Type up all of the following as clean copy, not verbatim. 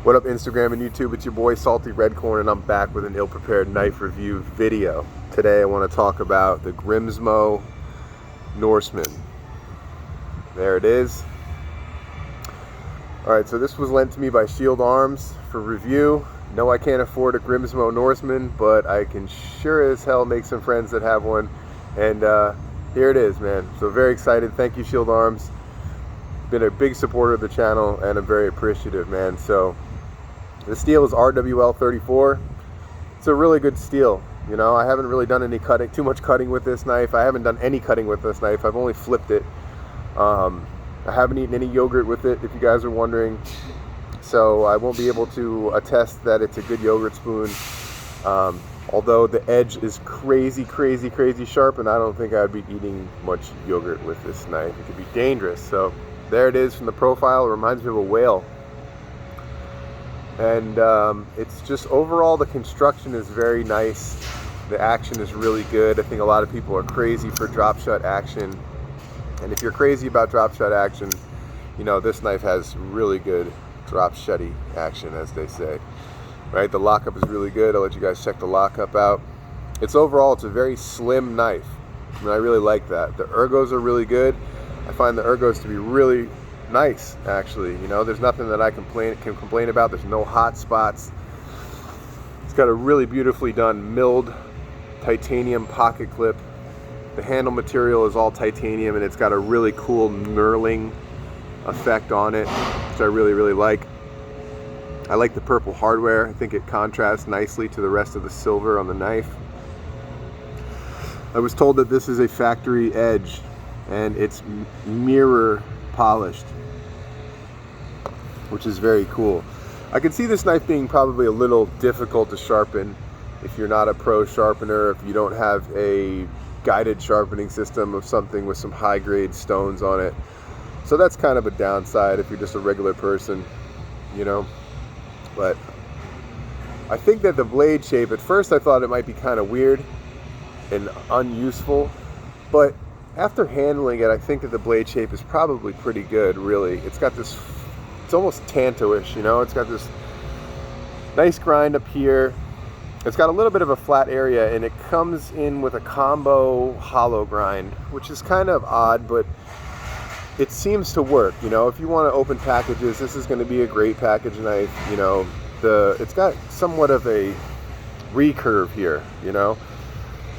What up, Instagram and YouTube? It's your boy Salty Redcorn, and I'm back with an ill-prepared knife review video. Today I want to talk about the Grimsmo Norseman. There it is. Alright, so this was lent to me by Shield Arms for review. No, I can't afford a Grimsmo Norseman, but I can sure as hell make some friends that have one. And here it is, man. So very excited. Thank you, Shield Arms. Been a big supporter of the channel, and I'm very appreciative, man. So the steel is RWL 34. It's a really good steel. You know, I haven't really done any too much cutting with this knife. I haven't done any cutting with this knife. I've only flipped it. I haven't eaten any yogurt with it, if you guys are wondering. So I won't be able to attest that it's a good yogurt spoon. Although the edge is crazy sharp, and I don't think I'd be eating much yogurt with this knife. It could be dangerous. So there it is from the profile. It reminds me of a whale. And it's just overall, the construction is very nice. The action is really good. I think a lot of people are crazy for drop shot action. And if you're crazy about drop shot action, you know, this knife has really good drop shotty action, as they say. Right, the lockup is really good. I'll let you guys check the lockup out. It's a very slim knife, and I really like that. The ergos are really good. I find the ergos to be really nice, actually. You know, there's nothing that I can complain about. There's no hot spots. It's got a really beautifully done milled titanium pocket clip. The handle material is all titanium, and it's got a really cool knurling effect on it, which I really like. I like the purple hardware. I think it contrasts nicely to the rest of the silver on the knife. I was told that this is a factory edge, and it's mirror polished, which is very cool. I can see this knife being probably a little difficult to sharpen if you're not a pro sharpener, if you don't have a guided sharpening system of something with some high grade stones on it. So that's kind of a downside if you're just a regular person, you know. But I think that the blade shape, at first I thought it might be kind of weird and unuseful, but after handling it, I think that the blade shape is probably pretty good, really. It's got this, it's almost tanto-ish, you know. It's got this nice grind up here. It's got a little bit of a flat area, and it comes in with a combo hollow grind, which is kind of odd, but it seems to work. You know, if you want to open packages, this is going to be a great package knife. You know, it's got somewhat of a recurve here, you know.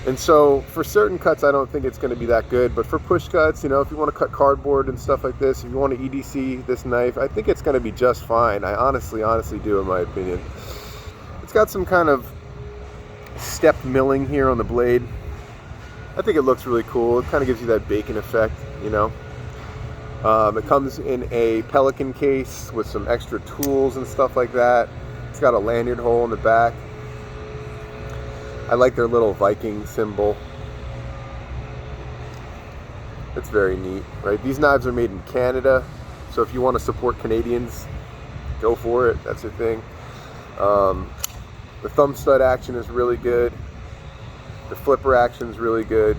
And so for certain cuts, I don't think it's going to be that good, but for push cuts, you know, if you want to cut cardboard and stuff like this, if you want to EDC this knife, I think it's going to be just fine. I honestly do, in my opinion. It's got some kind of stepped milling here on the blade. I think it looks really cool. It kind of gives you that bacon effect, you know. It comes in a Pelican case with some extra tools and stuff like that. It's got a lanyard hole in the back. I like their little Viking symbol. It's very neat, right? These knives are made in Canada, so if you want to support Canadians, go for it. That's your thing. The thumb stud action is really good. The flipper action is really good.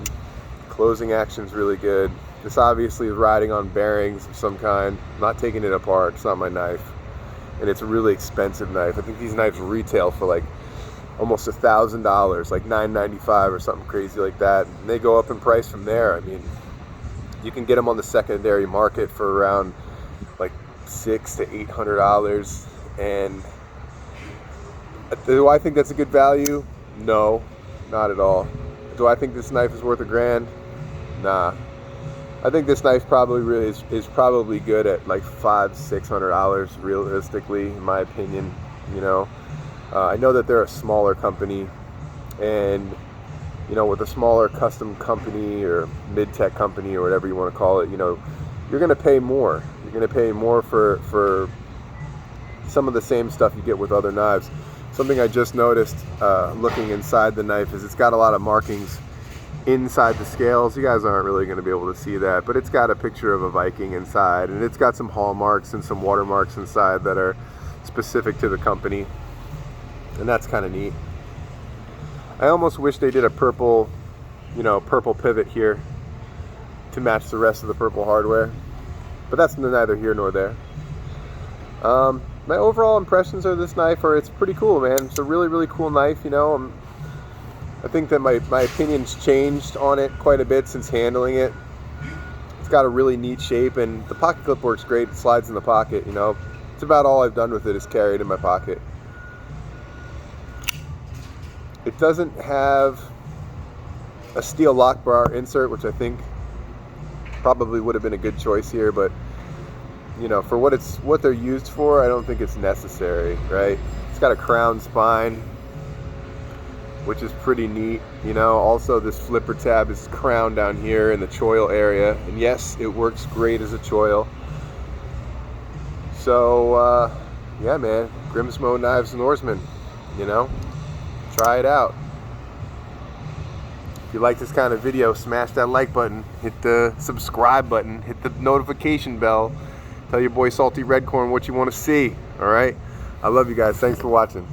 Closing action is really good. This obviously is riding on bearings of some kind. I'm not taking it apart. It's not my knife. And it's a really expensive knife. I think these knives retail for like almost $1,000, like $995 or something crazy like that. And they go up in price from there. I mean, you can get them on the secondary market for around like $600 to $800. And do I think that's a good value? No, not at all. Do I think this knife is worth $1,000? Nah. I think this knife probably really is probably good at like $500-600 realistically, in my opinion. You know, I know that they're a smaller company, and you know, with a smaller custom company or mid-tech company or whatever you want to call it, you know, you're going to pay more. You're going to pay more for some of the same stuff you get with other knives. Something I just noticed looking inside the knife is it's got a lot of markings inside the scales. You guys aren't really going to be able to see that, but it's got a picture of a Viking inside, and it's got some hallmarks and some watermarks inside that are specific to the company, and that's kind of neat. I almost wish they did a purple, you know, purple pivot here to match the rest of the purple hardware, but that's neither here nor there. my overall impressions of this knife are it's pretty cool, man. It's a really, really cool knife, you know. I think that my opinion's changed on it quite a bit since handling it. It's got a really neat shape, and the pocket clip works great. It slides in the pocket, you know. It's about all I've done with it is carry it in my pocket. It doesn't have a steel lock bar insert, which I think probably would have been a good choice here, but you know, for what they're used for, I don't think it's necessary, right? It's got a crown spine, which is pretty neat, you know. Also, this flipper tab is crowned down here in the choil area, and yes, it works great as a choil. So yeah, man, Grimsmo Knives Norseman, you know, try it out. If you like this kind of video, smash that like button, hit the subscribe button, hit the notification bell. Tell your boy Salty Redcorn what you want to see, all right? I love you guys. Thanks for watching.